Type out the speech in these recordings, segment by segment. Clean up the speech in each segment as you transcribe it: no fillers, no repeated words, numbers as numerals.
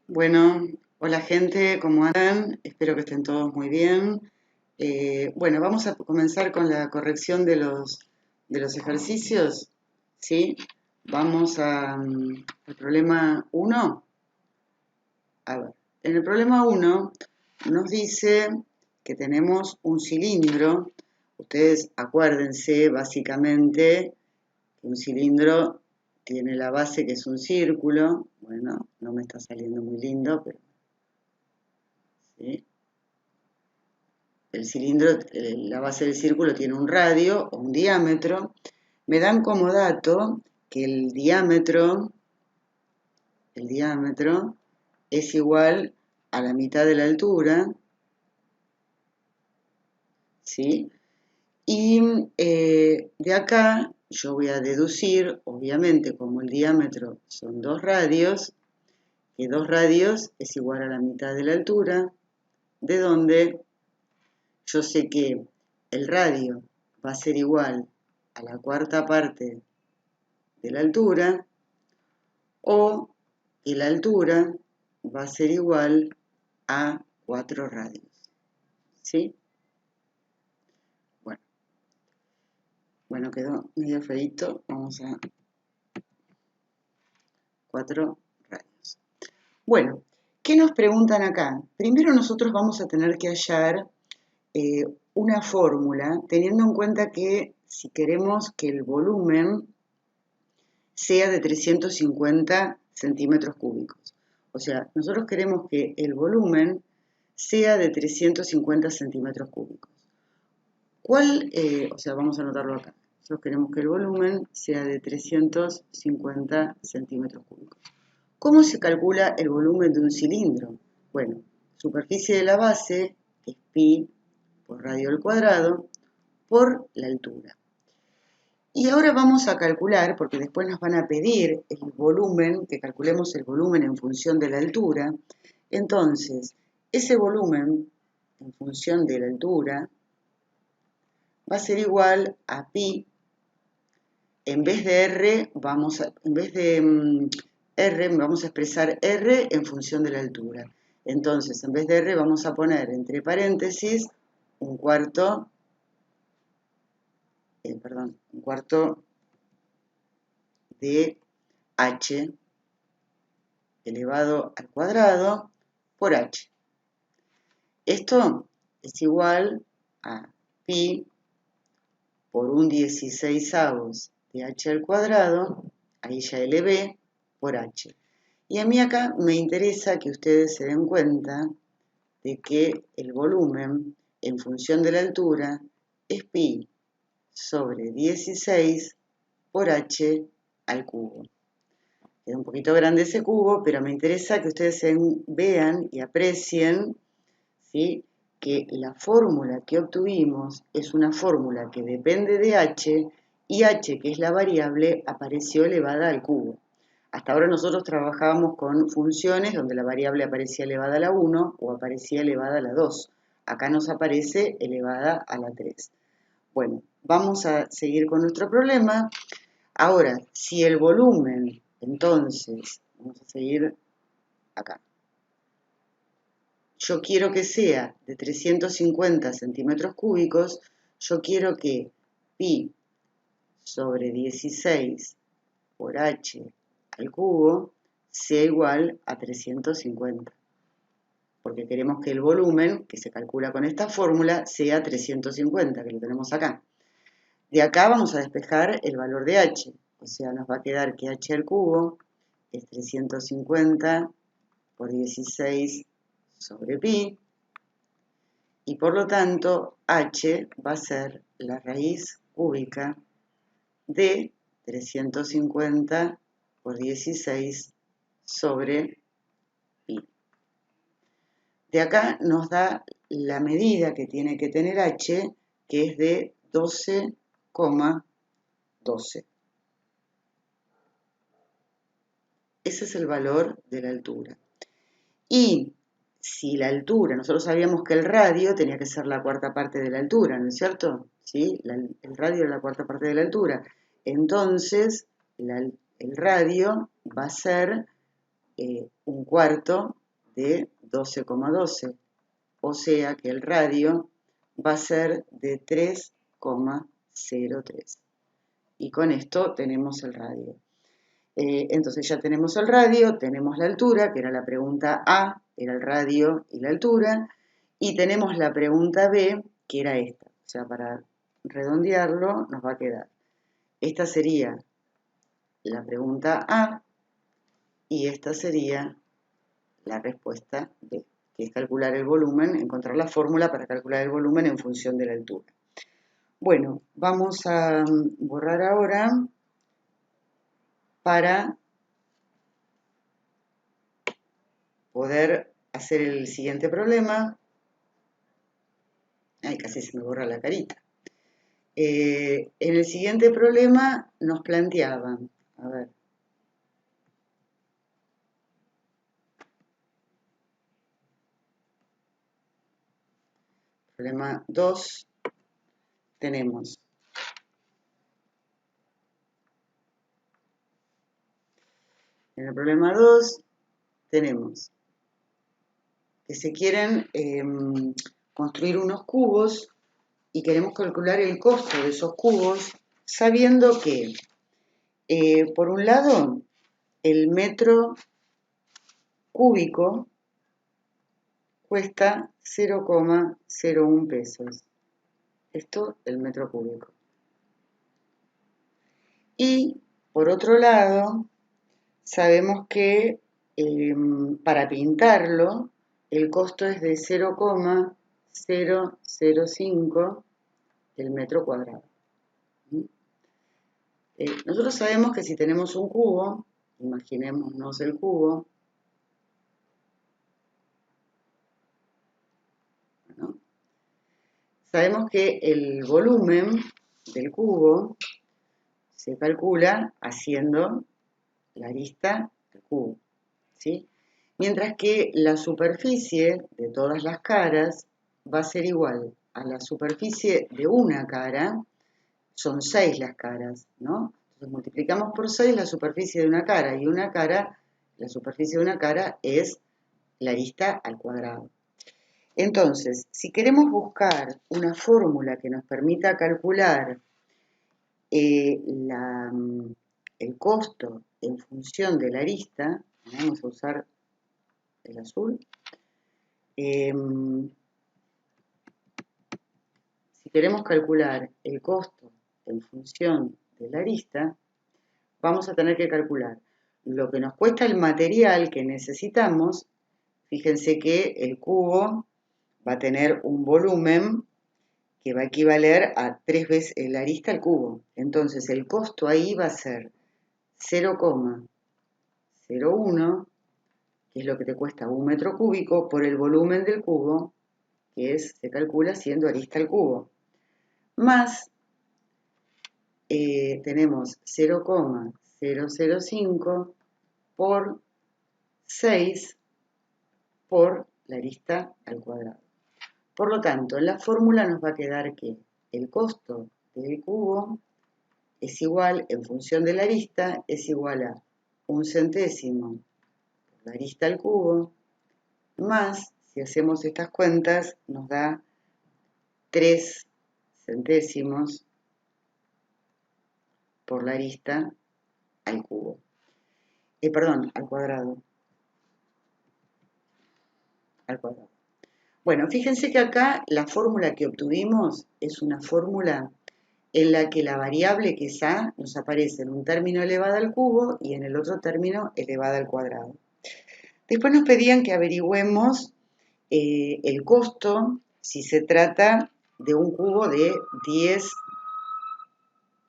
Bueno, hola gente, ¿cómo andan? Espero que estén todos muy bien. Bueno, vamos a comenzar con la corrección de los ejercicios, ¿sí? Vamos al problema uno. A ver, en el problema uno nos dice que tenemos un cilindro. Ustedes acuérdense básicamente que un cilindro tiene la base que es un círculo. Bueno, no me está saliendo muy lindo, pero ¿sí? El cilindro, la base del círculo tiene un radio o un diámetro. Me dan como dato que el diámetro es igual a la mitad de la altura, ¿sí? Y de acá yo voy a deducir, obviamente, como el diámetro son dos radios, que dos radios es igual a la mitad de la altura, de donde yo sé que el radio va a ser igual a la cuarta parte de la altura o que la altura va a ser igual a 4 radios. ¿Sí? Bueno, quedó medio feito. Vamos a 4 radios. Bueno, ¿qué nos preguntan acá? Primero nosotros vamos a tener que hallar una fórmula, teniendo en cuenta que si queremos que el volumen sea de 350 centímetros cúbicos. O sea, nosotros queremos que el volumen sea de 350 centímetros cúbicos. Vamos a anotarlo acá. Nosotros queremos que el volumen sea de 350 centímetros cúbicos. ¿Cómo se calcula el volumen de un cilindro? Bueno, superficie de la base es pi por radio al cuadrado por la altura. Y ahora vamos a calcular, porque después nos van a pedir el volumen, que calculemos el volumen en función de la altura. Entonces, ese volumen en función de la altura va a ser igual a pi. En vez de R, vamos a expresar R en función de la altura. Entonces, en vez de R, vamos a poner entre paréntesis un cuarto de h elevado al cuadrado por h. Esto es igual a pi por un 16avos de h al cuadrado, ahí ya elevé, por h. Y a mí acá me interesa que ustedes se den cuenta de que el volumen en función de la altura es pi sobre 16 por h al cubo. Queda un poquito grande ese cubo, pero me interesa que ustedes vean y aprecien, ¿sí?, que la fórmula que obtuvimos es una fórmula que depende de h, y h, que es la variable, apareció elevada al cubo. Hasta ahora nosotros trabajábamos con funciones donde la variable aparecía elevada a la 1 o aparecía elevada a la 2. Acá nos aparece elevada a la 3. Bueno, vamos a seguir con nuestro problema. Ahora, si el volumen, entonces, vamos a seguir acá. Yo quiero que sea de 350 centímetros cúbicos, yo quiero que pi sobre 16 por h al cubo sea igual a 350. Porque queremos que el volumen, que se calcula con esta fórmula, sea 350, que lo tenemos acá. De acá vamos a despejar el valor de h. O sea, nos va a quedar que h al cubo es 350 por 16 sobre pi, y por lo tanto h va a ser la raíz cúbica de 350 por 16 sobre pi. De acá nos da la medida que tiene que tener h, que es de 12,12. Ese es el valor de la altura. Y si la altura, nosotros sabíamos que el radio tenía que ser la cuarta parte de la altura, ¿no es cierto? ¿Sí? El radio es la cuarta parte de la altura. Entonces, el radio va a ser un cuarto de 12,12. O sea que el radio va a ser de 3,03. Y con esto tenemos el radio. Entonces ya tenemos el radio, tenemos la altura, que era la pregunta A, era el radio y la altura, y tenemos la pregunta B, que era esta. O sea, para redondearlo nos va a quedar. Esta sería la pregunta A y esta sería la respuesta B, que es calcular el volumen, encontrar la fórmula para calcular el volumen en función de la altura. Bueno, vamos a borrar ahora para poder hacer el siguiente problema. Ay, casi se me borra la carita. En el siguiente problema nos planteaban, a ver, problema 2, tenemos en el problema 2 tenemos que se quieren construir unos cubos y queremos calcular el costo de esos cubos sabiendo que, por un lado, el metro cúbico cuesta 0,01 pesos. Esto, el metro cúbico. Y, por otro lado, sabemos que para pintarlo, el costo es de 0,005 el metro cuadrado. Nosotros sabemos que si tenemos un cubo, imaginémonos el cubo, ¿no? Sabemos que el volumen del cubo se calcula haciendo la arista del cubo, ¿sí? Mientras que la superficie de todas las caras va a ser igual a la superficie de una cara. Son 6 las caras, ¿no? Entonces multiplicamos por 6 la superficie de una cara, y una cara, la superficie de una cara es la arista al cuadrado. Entonces, si queremos buscar una fórmula que nos permita calcular el costo en función de la arista, vamos a usar el azul, si queremos calcular el costo en función de la arista, vamos a tener que calcular lo que nos cuesta el material que necesitamos. Fíjense que el cubo va a tener un volumen que va a equivaler a 3 veces la arista al cubo. Entonces el costo ahí va a ser 0,01, que es lo que te cuesta un metro cúbico, por el volumen del cubo, que se calcula siendo arista al cubo. Más tenemos 0,005 por 6 por la arista al cuadrado. Por lo tanto, en la fórmula nos va a quedar que el costo del cubo es igual, en función de la arista, es igual a 1 centésimo por la arista al cubo, más, si hacemos estas cuentas, nos da 3 centésimos por la arista al cubo. Perdón, al cuadrado. Al cuadrado. Bueno, fíjense que acá la fórmula que obtuvimos es una fórmula en la que la variable que es A nos aparece en un término elevada al cubo y en el otro término elevada al cuadrado. Después nos pedían que averigüemos el costo si se trata de un cubo de 10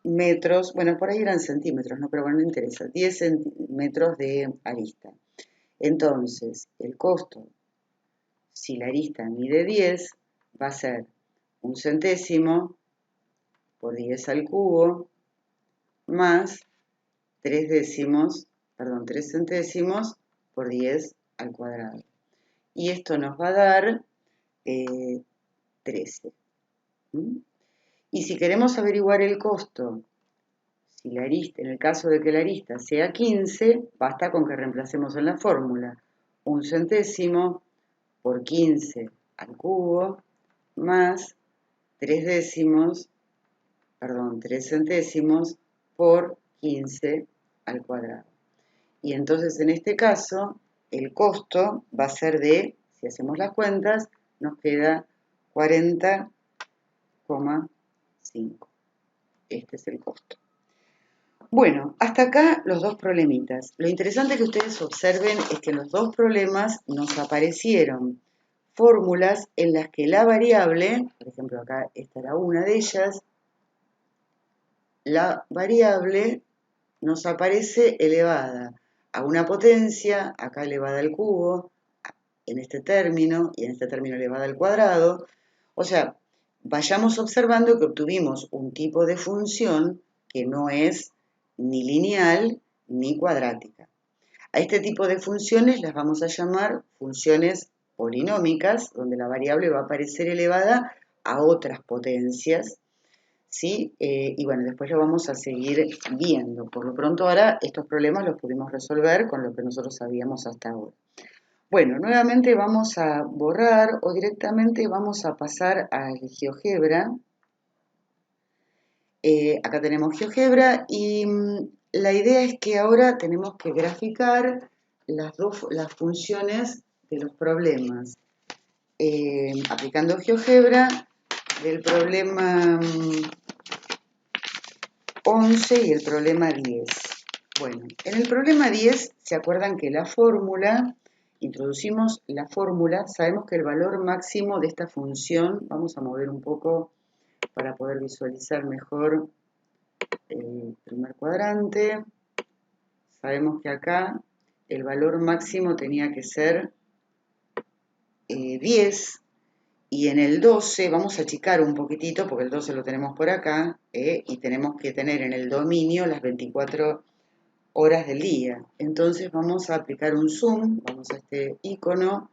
metros, bueno, por ahí eran centímetros, ¿no? Pero bueno, no interesa, 10 centímetros de arista. Entonces, el costo, si la arista mide 10, va a ser 1 centésimo por 10 al cubo, más 3 centésimos por 10 al cuadrado. Y esto nos va a dar 13. Y si queremos averiguar el costo, si la arista, en el caso de que la arista sea 15, basta con que reemplacemos en la fórmula 1 centésimo por 15 al cubo más 3 centésimos por 15 al cuadrado. Y entonces en este caso el costo va a ser de, si hacemos las cuentas, nos queda 40,5. Este es el costo. Bueno, hasta acá los dos problemitas. Lo interesante que ustedes observen es que en los dos problemas nos aparecieron fórmulas en las que la variable, por ejemplo acá esta era una de ellas, la variable nos aparece elevada a una potencia, acá elevada al cubo, en este término, y en este término elevada al cuadrado. O sea, vayamos observando que obtuvimos un tipo de función que no es ni lineal ni cuadrática. A este tipo de funciones las vamos a llamar funciones polinómicas, donde la variable va a aparecer elevada a otras potencias, ¿sí? Y bueno, después lo vamos a seguir viendo. Por lo pronto ahora estos problemas los pudimos resolver con lo que nosotros sabíamos hasta ahora. Bueno, nuevamente vamos a borrar o directamente vamos a pasar al GeoGebra. Acá tenemos GeoGebra y la idea es que ahora tenemos que graficar las funciones de los problemas. Aplicando GeoGebra del problema 11 y el problema 10. Bueno, en el problema 10, ¿se acuerdan que la fórmula, introducimos la fórmula, sabemos que el valor máximo de esta función, vamos a mover un poco para poder visualizar mejor el primer cuadrante, sabemos que acá el valor máximo tenía que ser 10, y en el 12 vamos a achicar un poquitito, porque el 12 lo tenemos por acá, y tenemos que tener en el dominio las 24 horas del día. Entonces vamos a aplicar un zoom, vamos a este icono,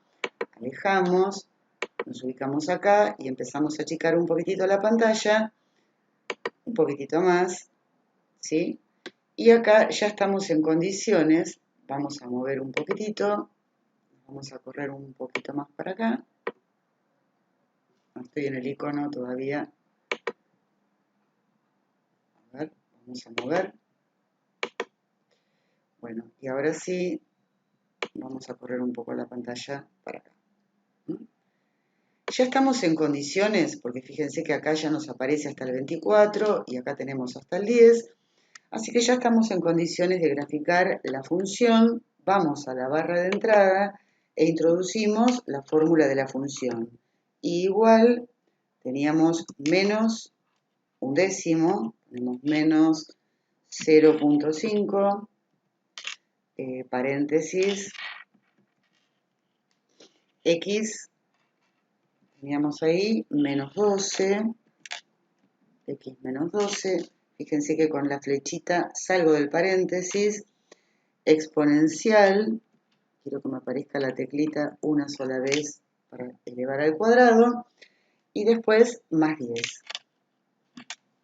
alejamos, nos ubicamos acá y empezamos a achicar un poquitito la pantalla, un poquitito más, ¿sí? Y acá ya estamos en condiciones, vamos a mover un poquitito, vamos a correr un poquito más para acá. No estoy en el icono todavía. A ver, vamos a mover. Bueno, y ahora sí, vamos a correr un poco la pantalla para acá. Ya estamos en condiciones, porque fíjense que acá ya nos aparece hasta el 24 y acá tenemos hasta el 10. Así que ya estamos en condiciones de graficar la función. Vamos a la barra de entrada e introducimos la fórmula de la función. Y igual teníamos menos un décimo, tenemos menos 0.5, paréntesis, x, teníamos ahí menos 12, x menos 12, fíjense que con la flechita salgo del paréntesis, exponencial, quiero que me aparezca la teclita una sola vez para elevar al cuadrado, y después más 10,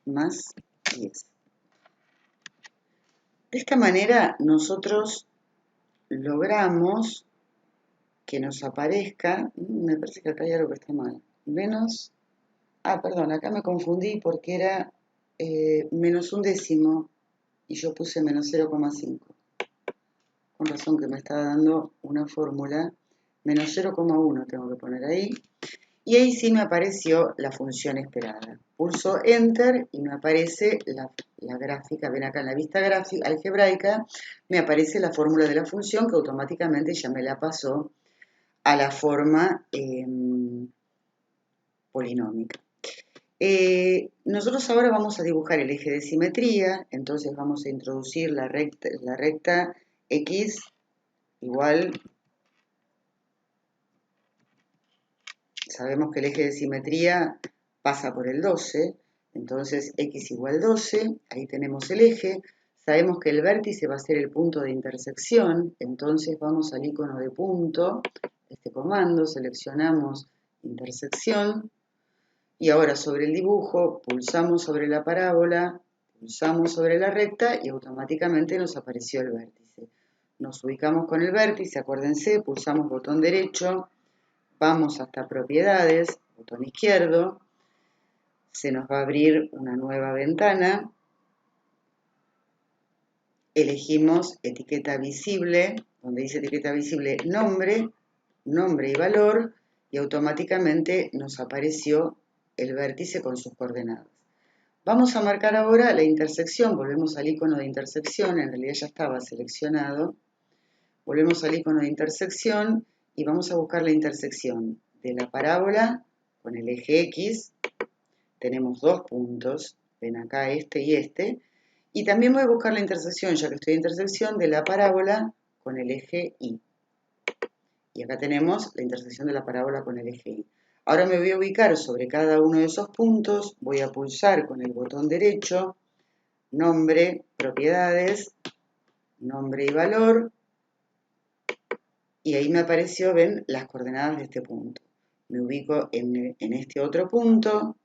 más 10. De esta manera nosotros logramos que nos aparezca, me parece que acá hay algo que está mal, menos, perdón, acá me confundí porque era menos un décimo y yo puse menos 0,5. Con razón que me está dando una fórmula, menos 0,1 tengo que poner ahí. Y ahí sí me apareció la función esperada. Pulso Enter y me aparece la gráfica. Ven acá en la vista gráfica algebraica, me aparece la fórmula de la función que automáticamente ya me la pasó a la forma polinómica. Nosotros ahora vamos a dibujar el eje de simetría, entonces vamos a introducir la recta X igual. Sabemos que el eje de simetría pasa por el 12, entonces x igual 12, ahí tenemos el eje. Sabemos que el vértice va a ser el punto de intersección, entonces vamos al icono de punto, este comando, seleccionamos intersección, y ahora sobre el dibujo pulsamos sobre la parábola, Pulsamos sobre la recta y automáticamente nos apareció el vértice. Nos ubicamos con el vértice, acuérdense, pulsamos botón derecho, vamos hasta propiedades, botón izquierdo, se nos va a abrir una nueva ventana, elegimos etiqueta visible, donde dice etiqueta visible nombre y valor, y automáticamente nos apareció el vértice con sus coordenadas. Vamos a marcar ahora la intersección, volvemos al icono de intersección, en realidad ya estaba seleccionado, volvemos al icono de intersección y vamos a buscar la intersección de la parábola con el eje X, tenemos dos puntos, ven acá este, y también voy a buscar la intersección, ya que estoy en intersección, de la parábola con el eje Y. Y acá tenemos la intersección de la parábola con el eje Y. Ahora me voy a ubicar sobre cada uno de esos puntos, voy a pulsar con el botón derecho, nombre, propiedades, nombre y valor, y ahí me apareció, ven, las coordenadas de este punto. Me ubico en este otro punto,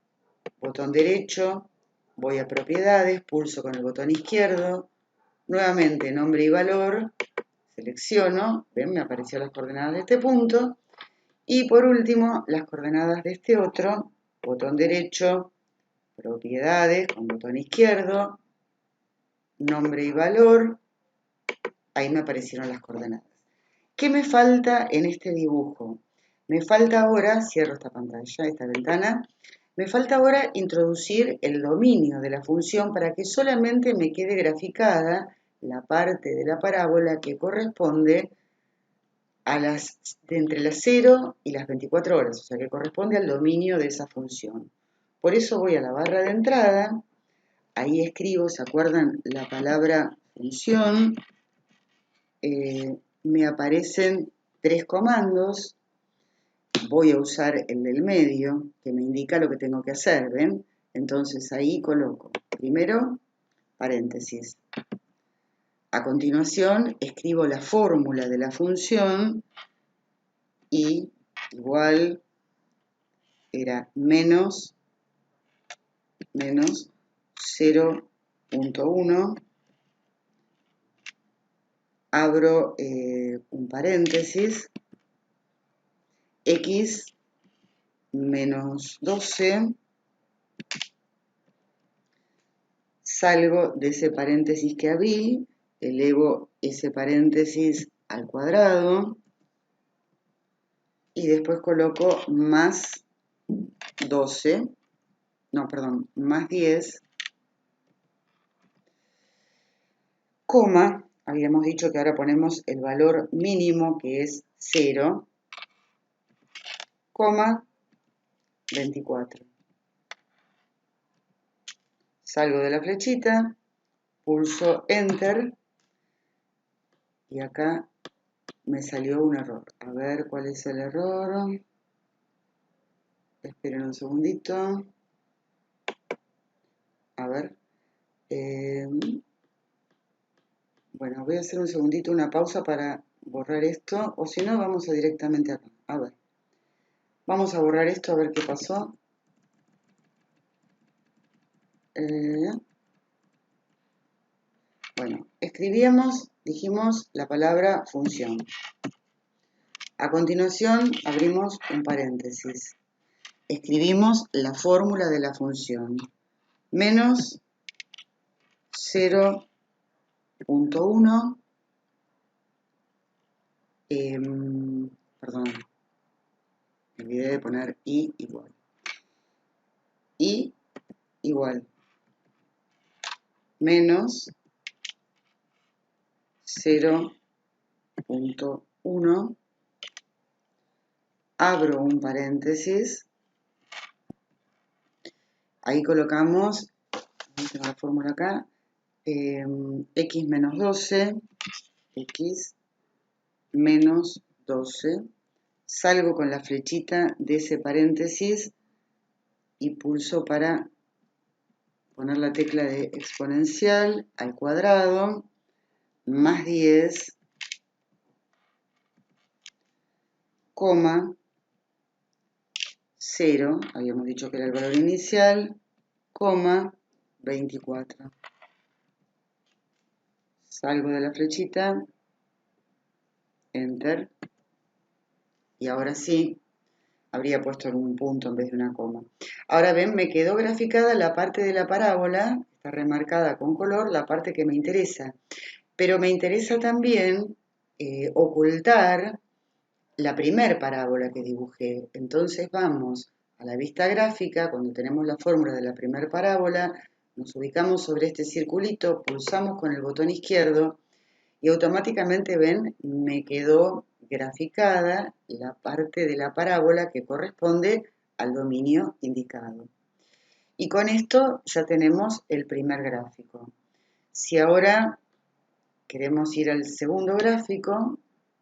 botón derecho, voy a propiedades, pulso con el botón izquierdo, nuevamente nombre y valor, selecciono, ven, me aparecieron las coordenadas de este punto, y por último, las coordenadas de este otro, botón derecho, propiedades, con botón izquierdo, nombre y valor, ahí me aparecieron las coordenadas. ¿Qué me falta en este dibujo? Me falta ahora, cierro esta pantalla, esta ventana, me falta ahora introducir el dominio de la función para que solamente me quede graficada la parte de la parábola que corresponde a de entre las 0 y las 24 horas, o sea que corresponde al dominio de esa función. Por eso voy a la barra de entrada, ahí escribo, ¿se acuerdan? La palabra función, me aparecen 3 comandos, voy a usar el del medio, que me indica lo que tengo que hacer, ¿ven? Entonces ahí coloco, primero, paréntesis. A continuación, escribo la fórmula de la función y igual era menos 0.1, abro un paréntesis, x menos 12, salgo de ese paréntesis que abrí, elevo ese paréntesis al cuadrado y después coloco más 12, no, perdón, más 10, coma, habíamos dicho que ahora ponemos el valor mínimo que es 0, coma 24. Salgo de la flechita, pulso Enter y acá me salió un error. A ver cuál es el error. Esperen un segundito. A ver. Bueno, voy a hacer un segundito, una pausa para borrar esto. O si no, vamos a directamente acá. A ver. Vamos a borrar esto a ver qué pasó. Bueno, escribíamos, dijimos la palabra función. A continuación, abrimos un paréntesis. Escribimos la fórmula de la función. Menos 0.1, perdón, me olvidé de poner y igual. Y igual. Menos 0.1, abro un paréntesis, ahí colocamos, tengo la fórmula acá, x menos 12, x menos 12, salgo con la flechita de ese paréntesis y pulso para poner la tecla de exponencial al cuadrado, más 10, coma, 0, habíamos dicho que era el valor inicial, coma, 24. Salgo de la flechita, Enter, y ahora sí, habría puesto un punto en vez de una coma. Ahora ven, me quedó graficada la parte de la parábola, está remarcada con color, la parte que me interesa. Pero me interesa también ocultar la primer parábola que dibujé. Entonces vamos a la vista gráfica, cuando tenemos la fórmula de la primer parábola, nos ubicamos sobre este circulito, pulsamos con el botón izquierdo y automáticamente, ven, me quedó graficada la parte de la parábola que corresponde al dominio indicado. Y con esto ya tenemos el primer gráfico. Si ahora queremos ir al segundo gráfico,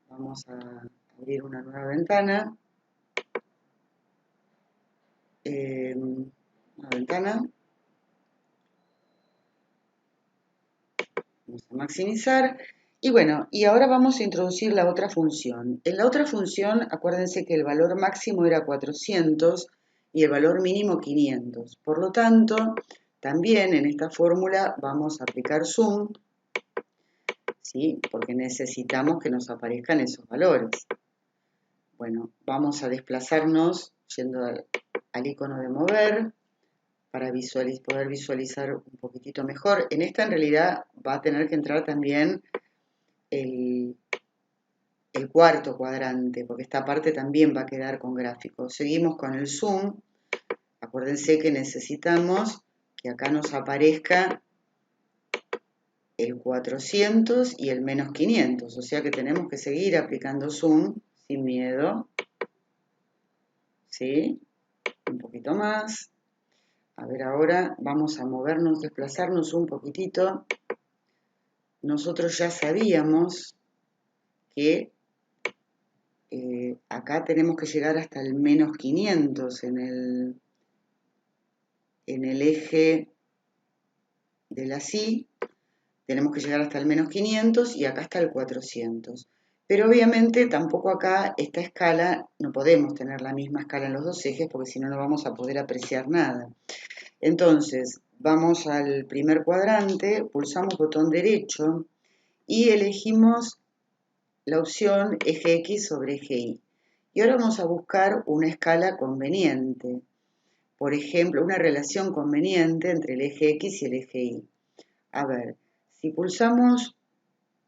vamos a abrir una nueva ventana. Vamos a maximizar. Y bueno, y ahora vamos a introducir la otra función. En la otra función, acuérdense que el valor máximo era 400 y el valor mínimo 500. Por lo tanto, también en esta fórmula vamos a aplicar zoom, ¿sí? Porque necesitamos que nos aparezcan esos valores. Bueno, vamos a desplazarnos yendo al icono de mover para poder visualizar un poquitito mejor. En esta en realidad va a tener que entrar también el cuarto cuadrante, porque esta parte también va a quedar con gráficos. Seguimos con el zoom. Acuérdense que necesitamos que acá nos aparezca el 400 y el menos 500, o sea que tenemos que seguir aplicando zoom sin miedo. ¿Sí? Un poquito más. A ver, ahora vamos a movernos, desplazarnos un poquitito. Nosotros ya sabíamos que acá tenemos que llegar hasta el menos 500 en el eje de la Y. Tenemos que llegar hasta el menos 500 y acá está el 400. Pero obviamente tampoco acá esta escala, no podemos tener la misma escala en los dos ejes porque si no, no vamos a poder apreciar nada. Entonces, vamos al primer cuadrante, pulsamos botón derecho y elegimos la opción eje X sobre eje Y. Y ahora vamos a buscar una escala conveniente. Por ejemplo, una relación conveniente entre el eje X y el eje Y. A ver, si pulsamos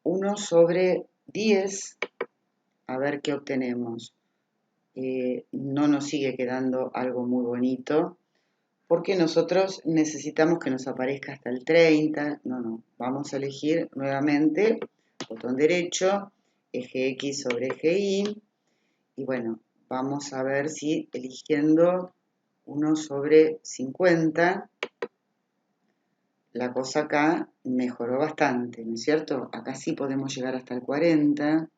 1 sobre 10, a ver qué obtenemos. No nos sigue quedando algo muy bonito, porque nosotros necesitamos que nos aparezca hasta el 30. No, vamos a elegir nuevamente botón derecho, eje X sobre eje Y, y bueno, vamos a ver si eligiendo 1 sobre 50, la cosa acá mejoró bastante, ¿no es cierto? Acá sí podemos llegar hasta el 40.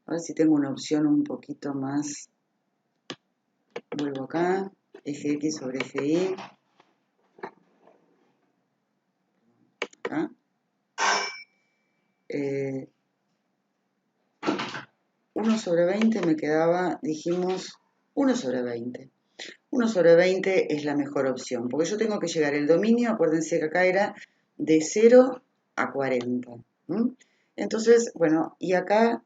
A ver si tengo una opción un poquito más. Vuelvo acá, eje X sobre eje Y. Acá. 1 sobre 20 me quedaba, dijimos, 1 sobre 20. 1 sobre 20 es la mejor opción, porque yo tengo que llegar el dominio, acuérdense que acá era de 0 a 40. Entonces, bueno, y acá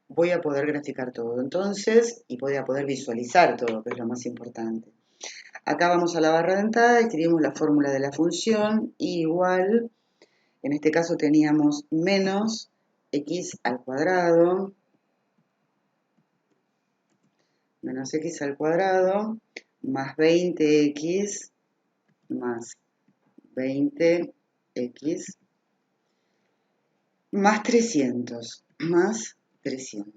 voy a poder graficar todo, entonces, y voy a poder visualizar todo, que es lo más importante. Acá vamos a la barra de entrada, escribimos la fórmula de la función, igual, en este caso teníamos menos x al cuadrado, menos x al cuadrado, más 20x, más 20x, más 300, más 300.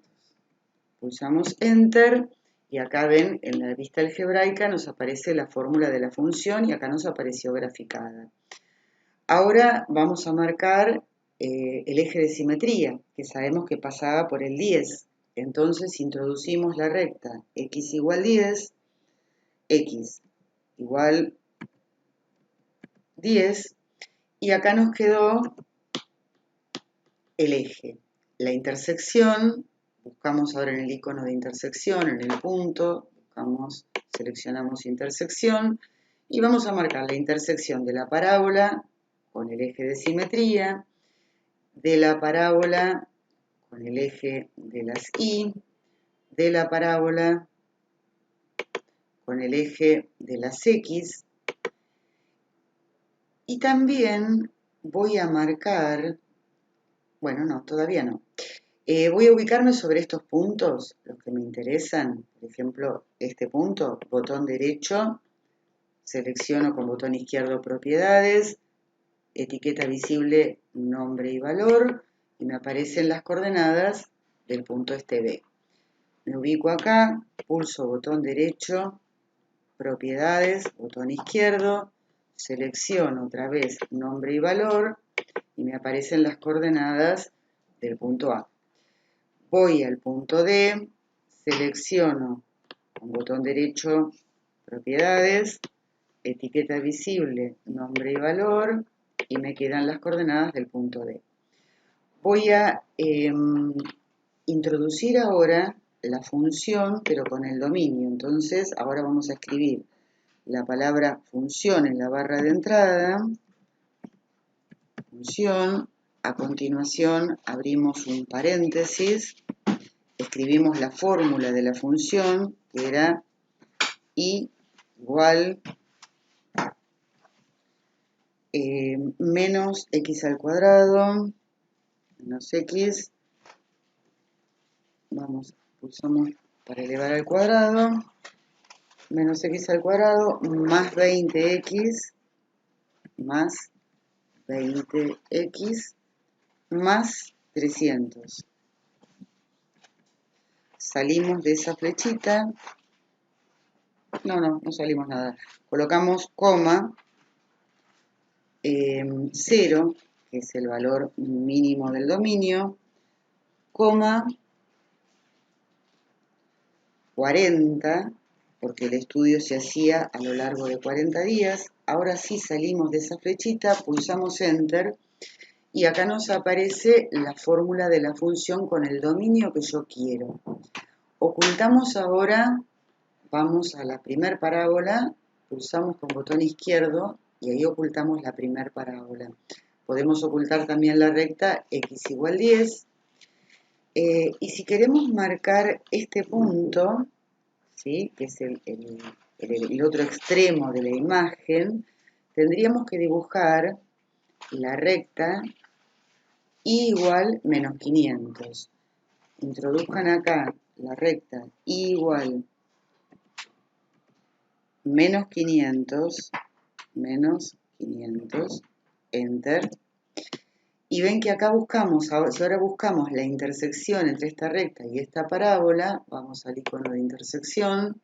Pulsamos Enter y acá ven, en la vista algebraica nos aparece la fórmula de la función y acá nos apareció graficada. Ahora vamos a marcar el eje de simetría, que sabemos que pasaba por el 10. Entonces introducimos la recta x igual 10, x igual 10, y acá nos quedó el eje. La intersección, buscamos ahora en el icono de intersección, en el punto, seleccionamos intersección, Y vamos a marcar la intersección de la parábola con el eje de simetría, de la parábola con el eje de las Y, de la parábola con el eje de las X, y también voy a marcar, bueno, no, todavía no. Voy a ubicarme sobre estos puntos, los que me interesan. Por ejemplo, este punto, botón derecho, selecciono con botón izquierdo propiedades, etiqueta visible, nombre y valor, y me aparecen las coordenadas del punto este B. Me ubico acá, pulso botón derecho, propiedades, botón izquierdo, selecciono otra vez nombre y valor, y me aparecen las coordenadas del punto A. Voy al punto D, selecciono con botón derecho, propiedades, etiqueta visible, nombre y valor, y me quedan las coordenadas del punto D. Voy a introducir ahora la función, pero con el dominio. Entonces, ahora vamos a escribir la palabra función en la barra de entrada, función, a continuación abrimos un paréntesis, escribimos la fórmula de la función, que era y igual menos x al cuadrado, menos x, pulsamos para elevar al cuadrado, menos x al cuadrado, más 20x, más 20x, más 300. Salimos de esa flechita, no salimos nada, colocamos coma, 0, que es el valor mínimo del dominio, coma 40, porque el estudio se hacía a lo largo de 40 días. Ahora sí salimos de esa flechita, pulsamos Enter, y acá nos aparece la fórmula de la función con el dominio que yo quiero. Ocultamos ahora, vamos a la primer parábola, pulsamos con botón izquierdo y ahí ocultamos la primer parábola. Podemos ocultar también la recta x igual 10. Y si queremos marcar este punto, ¿sí?, que es el otro extremo de la imagen, tendríamos que dibujar la recta y igual menos 500. Introduzcan acá la recta y igual menos 500, Enter. Y ven que acá buscamos, si ahora buscamos la intersección entre esta recta y esta parábola, vamos al icono de intersección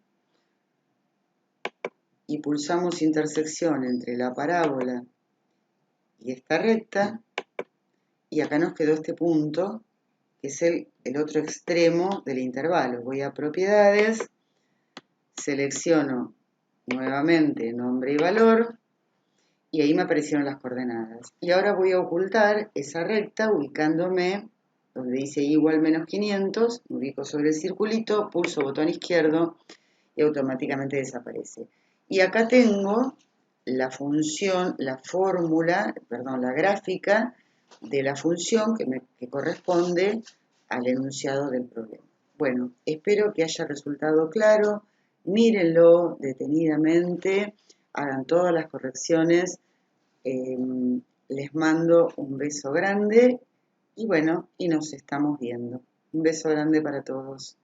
y pulsamos intersección entre la parábola y esta recta, y acá nos quedó este punto, que es el otro extremo del intervalo. Voy a propiedades, selecciono nuevamente nombre y valor, y ahí me aparecieron las coordenadas. Y ahora voy a ocultar esa recta ubicándome donde dice igual menos 500, me ubico sobre el circulito, pulso botón izquierdo y automáticamente desaparece. Y acá tengo la función, la fórmula, perdón, la gráfica de la función que corresponde al enunciado del problema. Bueno, espero que haya resultado claro, mírenlo detenidamente, hagan todas las correcciones, les mando un beso grande y bueno, y nos estamos viendo. Un beso grande para todos.